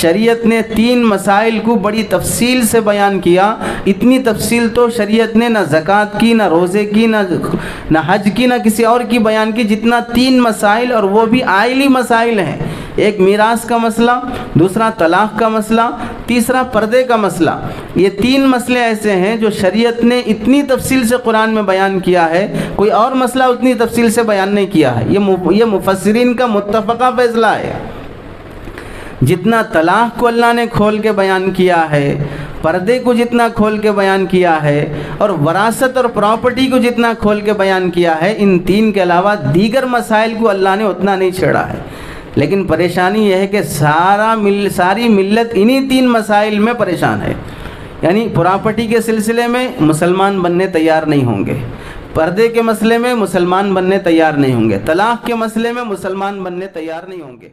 شریعت نے 3 مسائل کو بڑی تفصیل سے بیان کیا. اتنی تفصیل تو شریعت نے نہ زکوٰۃ کی، نہ روزے کی، نہ حج کی، نہ کسی اور کی بیان کی جتنا 3 مسائل، اور وہ بھی آئلی مسائل ہیں. ایک میراث کا مسئلہ، دوسرا طلاق کا مسئلہ، تیسرا پردے کا مسئلہ. یہ 3 مسئلے ایسے ہیں جو شریعت نے اتنی تفصیل سے قرآن میں بیان کیا ہے، کوئی اور مسئلہ اتنی تفصیل سے بیان نہیں کیا ہے. یہ مفسرین کا متفقہ فیصلہ ہے. جتنا طلاق کو اللہ نے کھول کے بیان کیا ہے، پردے کو جتنا کھول کے بیان کیا ہے، اور وراثت اور پراپرٹی کو جتنا کھول کے بیان کیا ہے، ان 3 کے علاوہ دیگر مسائل کو اللہ نے اتنا نہیں چھیڑا ہے. لیکن پریشانی یہ ہے کہ ساری ملت انہی 3 مسائل میں پریشان ہے. یعنی پراپرٹی کے سلسلے میں مسلمان بننے تیار نہیں ہوں گے، پردے کے مسئلے میں مسلمان بننے تیار نہیں ہوں گے، طلاق کے مسئلے میں مسلمان بننے تیار نہیں ہوں گے.